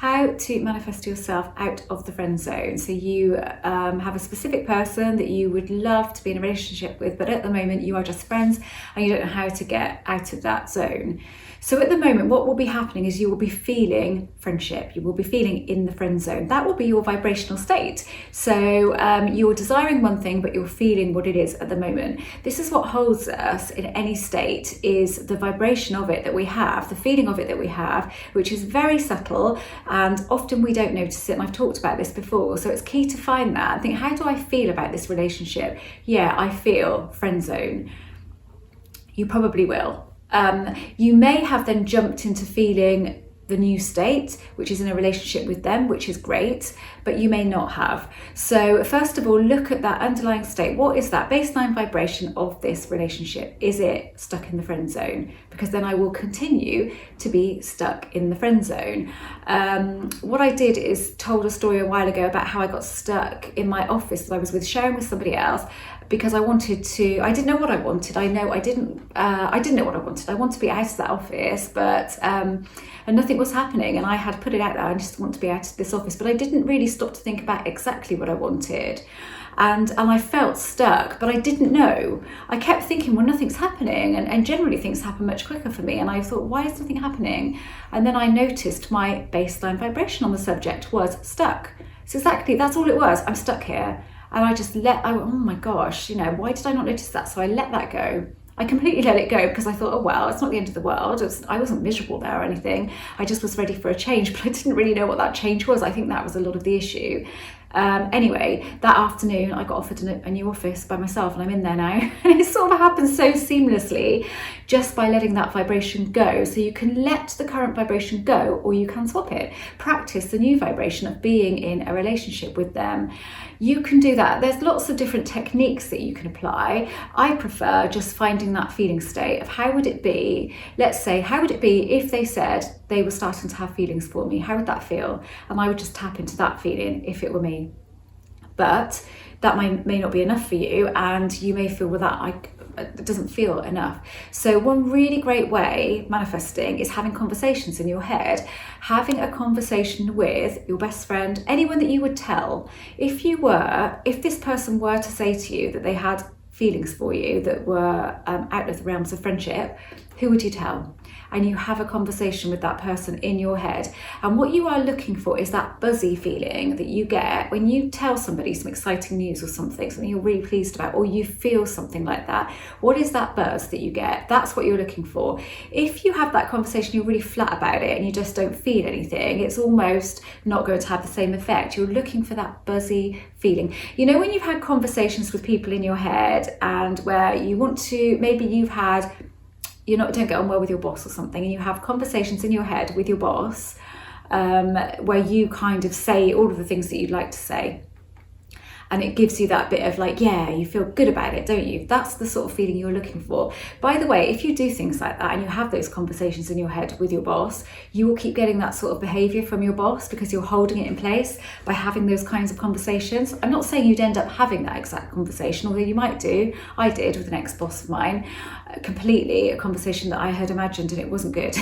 how to manifest yourself out of the friend zone. So you have a specific person that you would love to be in a relationship with, but at the moment you are just friends and you don't know how to get out of that zone. So at the moment, what will be happening is you will be feeling friendship. You will be feeling in the friend zone. That will be your vibrational state. So you're desiring one thing, but you're feeling what it is at the moment. This is what holds us in any state, is the vibration of it that we have, the feeling of it that we have, which is very subtle and often we don't notice it. And I've talked about this before. So it's key to find that and think, how do I feel about this relationship? Yeah, I feel friend zone. You probably will. You may have then jumped into feeling the new state, which is in a relationship with them, which is great, but you may not have. So first of all, look at that underlying state. What is that baseline vibration of this relationship? Is it stuck in the friend zone? Because then I will continue to be stuck in the friend zone. What I did is told a story a while ago about how I got stuck in my office that I was sharing with somebody else, because I didn't know what I wanted. I didn't know what I wanted. I wanted to be out of that office, but and nothing was happening, and I had put it out there. I just want to be out of this office, but I didn't really stop to think about exactly what I wanted. And I felt stuck, but I didn't know. I kept thinking, well, nothing's happening, and generally things happen much quicker for me. And I thought, why is nothing happening? And then I noticed my baseline vibration on the subject was stuck. So exactly, that's all it was. I'm stuck here. And I just oh my gosh, why did I not notice that? So I let that go. I completely let it go because I thought, oh, well, it's not the end of the world. I wasn't miserable there or anything. I just was ready for a change, but I didn't really know what that change was. I think that was a lot of the issue. Anyway, that afternoon I got offered a new office by myself, and I'm in there now. And it sort of happens so seamlessly just by letting that vibration go. So you can let the current vibration go, or you can swap it. Practice the new vibration of being in a relationship with them. You can do that. There's lots of different techniques that you can apply. I prefer just finding that feeling state of how would it be, let's say, how would it be if they said they were starting to have feelings for me? How would that feel? And I would just tap into that feeling if it were me. But that may not be enough for you, and you may feel, well, it doesn't feel enough. So one really great way manifesting is having conversations in your head, having a conversation with your best friend, anyone that you would tell. If this person were to say to you that they had feelings for you that were out of the realms of friendship, who would you tell? And you have a conversation with that person in your head. And what you are looking for is that buzzy feeling that you get when you tell somebody some exciting news or something you're really pleased about, or you feel something like that. What is that buzz that you get? That's what you're looking for. If you have that conversation, you're really flat about it and you just don't feel anything, it's almost not going to have the same effect. You're looking for that buzzy feeling. When you've had conversations with people in your head and where you want to, maybe don't get on well with your boss or something, and you have conversations in your head with your boss where you kind of say all of the things that you'd like to say. And it gives you that bit of you feel good about it, don't you? That's the sort of feeling you're looking for. By the way, if you do things like that and you have those conversations in your head with your boss, you will keep getting that sort of behaviour from your boss because you're holding it in place by having those kinds of conversations. I'm not saying you'd end up having that exact conversation, although you might do. I did with an ex-boss of mine, completely a conversation that I had imagined and it wasn't good.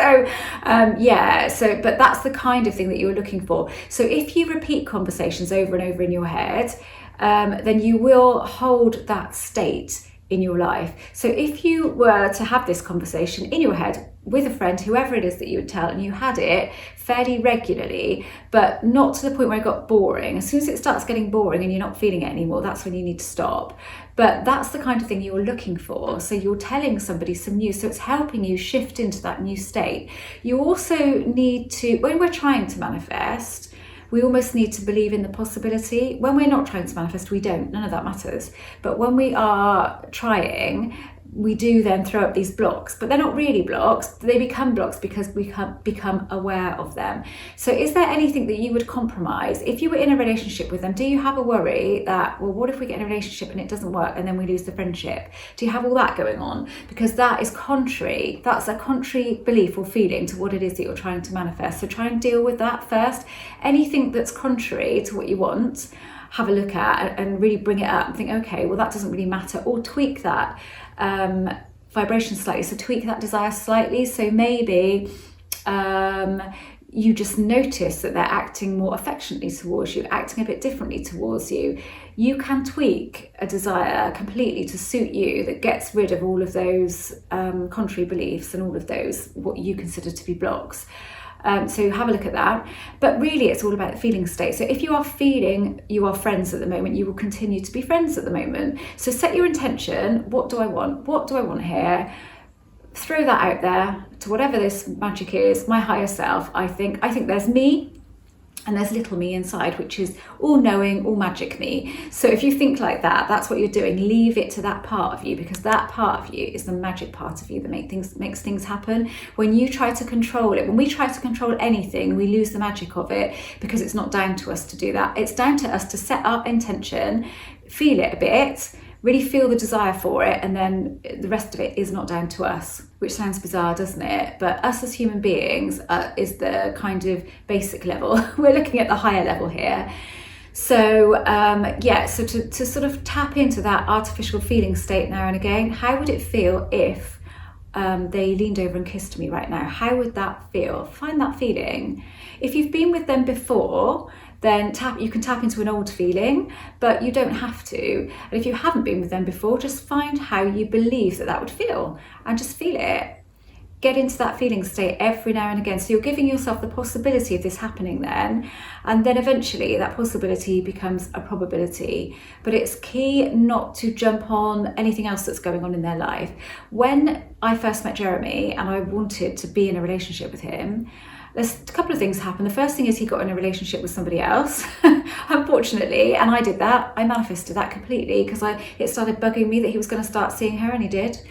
But that's the kind of thing that you're looking for. So if you repeat conversations over and over in your head, then you will hold that state in your life. So if you were to have this conversation in your head with a friend, whoever it is that you would tell, and you had it fairly regularly, but not to the point where it got boring. As soon as it starts getting boring and you're not feeling it anymore, that's when you need to stop. But that's the kind of thing you're looking for. So you're telling somebody some news, so it's helping you shift into that new state. You also need to, when we're trying to manifest, we almost need to believe in the possibility. When we're not trying to manifest, we don't. None of that matters. But when we are trying, we do then throw up these blocks, but they're not really blocks. They become blocks because we become aware of them. So is there anything that you would compromise? If you were in a relationship with them, do you have a worry that, well, what if we get in a relationship and it doesn't work and then we lose the friendship? Do you have all that going on? Because that is contrary. That's a contrary belief or feeling to what it is that you're trying to manifest. So try and deal with that first. Anything that's contrary to what you want, have a look at and really bring it up and think, okay, well, that doesn't really matter, or tweak that vibration slightly. So tweak that desire slightly. So maybe you just notice that they're acting more affectionately towards you, acting a bit differently towards you, you can tweak a desire completely to suit you that gets rid of all of those contrary beliefs and all of those what you consider to be blocks. So have a look at that. But really it's all about the feeling state. So if you are feeling you are friends at the moment, you will continue to be friends at the moment. So set your intention. What do I want? What do I want here? Throw that out there to whatever this magic is, my higher self. I think there's me and there's little me inside, which is all knowing, all magic me. So if you think like that, that's what you're doing. Leave it to that part of you, because that part of you is the magic part of you that makes things happen. When you try to control it, when we try to control anything, we lose the magic of it, because it's not down to us to do that. It's down to us to set up intention, feel it a bit, really feel the desire for it, and then the rest of it is not down to us, which sounds bizarre, doesn't it? But us as human beings is the kind of basic level. We're looking at the higher level here. So so to sort of tap into that artificial feeling state now and again, how would it feel if they leaned over and kissed me right now? How would that feel? Find that feeling. If you've been with them before, then you can tap into an old feeling, but you don't have to. And if you haven't been with them before, just find how you believe that would feel and just feel it. Get into that feeling state every now and again. So you're giving yourself the possibility of this happening then, and then eventually that possibility becomes a probability. But it's key not to jump on anything else that's going on in their life. When I first met Jeremy and I wanted to be in a relationship with him, there's a couple of things happen. The first thing is he got in a relationship with somebody else, unfortunately, and I did that. I manifested that completely because it started bugging me that he was going to start seeing her, and he did.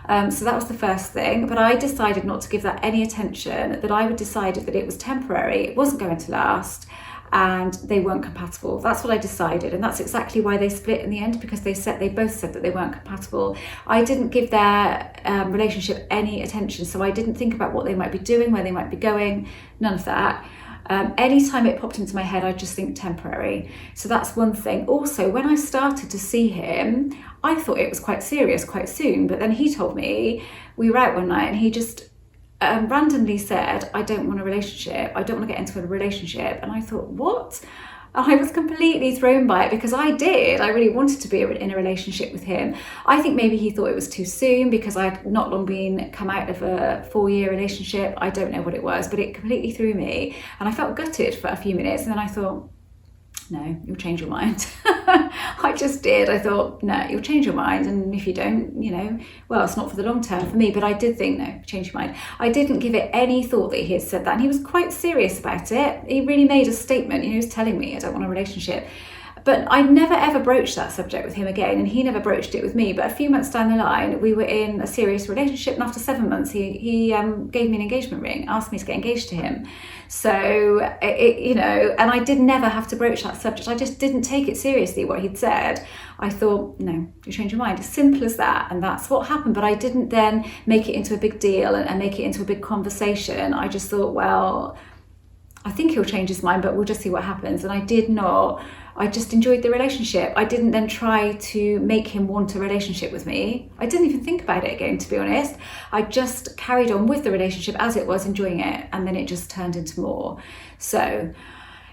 So that was the first thing. But I decided not to give that any attention, that I would decided that it was temporary, it wasn't going to last, and they weren't compatible. That's what I decided, and that's exactly why they split in the end, because they both said that they weren't compatible. I didn't give their relationship any attention, so I didn't think about what they might be doing, where they might be going, none of that. Anytime it popped into my head, I just think temporary. So that's one thing. Also, when I started to see him, I thought it was quite serious quite soon, but then he told me, we were out one night and he just randomly said, I don't want a relationship, I don't want to get into a relationship. And I thought, what? I was completely thrown by it, because I really wanted to be in a relationship with him. I think maybe he thought it was too soon because I'd not long come out of a 4-year relationship. I don't know what it was, but it completely threw me, and I felt gutted for a few minutes, and then I thought, no, you'll change your mind. I just did. I thought, no, you'll change your mind, and if you don't, well, it's not for the long term for me. But I did think, no, change your mind. I didn't give it any thought that he had said that, and he was quite serious about it. He really made a statement. He was telling me, I don't want a relationship. But I never ever broached that subject with him again, and he never broached it with me. But a few months down the line, we were in a serious relationship, and after 7 months, he gave me an engagement ring, asked me to get engaged to him. So, and I did never have to broach that subject. I just didn't take it seriously, what he'd said. I thought, no, you change your mind. As simple as that. And that's what happened. But I didn't then make it into a big deal and make it into a big conversation. I just thought, well, I think he'll change his mind, but we'll just see what happens. And I did not. I just enjoyed the relationship. I didn't then try to make him want a relationship with me. I didn't even think about it again, to be honest. I just carried on with the relationship as it was, enjoying it, and then it just turned into more. So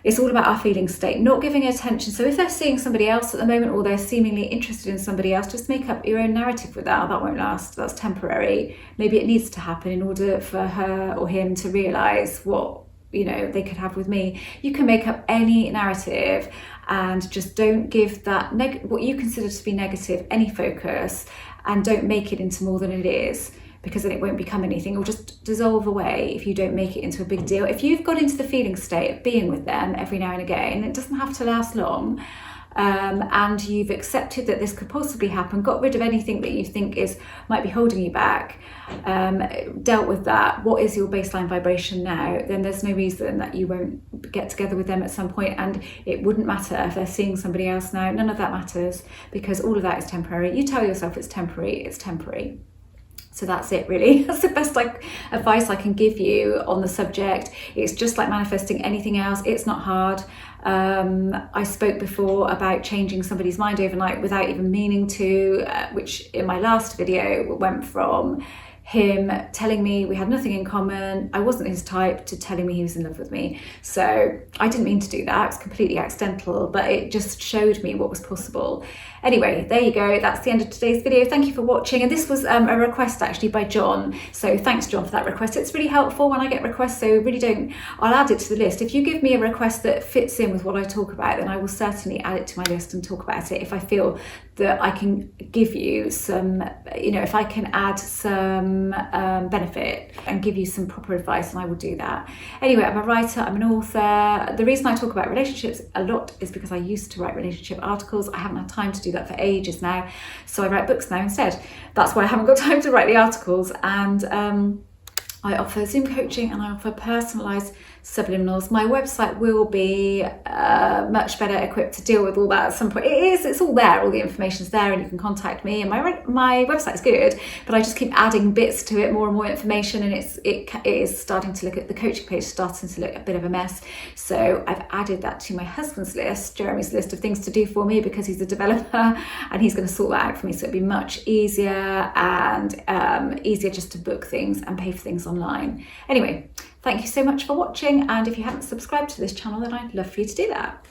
it's all about our feeling state, not giving it attention. So if they're seeing somebody else at the moment, or they're seemingly interested in somebody else, just make up your own narrative with that. That won't last. That's temporary. Maybe it needs to happen in order for her or him to realise what they could have with me. You can make up any narrative, and just don't give that what you consider to be negative any focus, and don't make it into more than it is, because then it won't become anything. It will just dissolve away if you don't make it into a big deal. If you've got into the feeling state of being with them every now and again, it doesn't have to last long, and you've accepted that this could possibly happen, got rid of anything that you think might be holding you back, dealt with that, what is your baseline vibration now, then there's no reason that you won't get together with them at some point. And it wouldn't matter if they're seeing somebody else now. None of that matters, because all of that is temporary. You tell yourself it's temporary. So that's it, really. That's the best advice I can give you on the subject. It's just like manifesting anything else. It's not hard. I spoke before about changing somebody's mind overnight without even meaning to, which in my last video went from him telling me we had nothing in common, I wasn't his type, to telling me he was in love with me. So I didn't mean to do that, it was completely accidental, but it just showed me what was possible. Anyway, there you go, that's the end of today's video. Thank you for watching, and this was a request actually by John, so thanks John for that request. It's really helpful when I get requests, so really don't, I'll add it to the list. If you give me a request that fits in with what I talk about, then I will certainly add it to my list and talk about it if I feel that I can give you some, if I can add some benefit and give you some proper advice, and I will do that. Anyway, I'm a writer, I'm an author. The reason I talk about relationships a lot is because I used to write relationship articles. I haven't had time to do that for ages now, so I write books now instead. That's why I haven't got time to write the articles, and I offer Zoom coaching and I offer personalised subliminals. My website will be much better equipped to deal with all that at some point. It's all there, all the information's there, and you can contact me, and my website's good, but I just keep adding bits to it, more and more information, and it is starting to look at the coaching page, starting to look a bit of a mess. So I've added that to my husband's list, Jeremy's list of things to do for me, because he's a developer and he's going to sort that out for me, so it'll be much easier, and easier just to book things and pay for things online. Anyway, thank you so much for watching, and if you haven't subscribed to this channel, then I'd love for you to do that.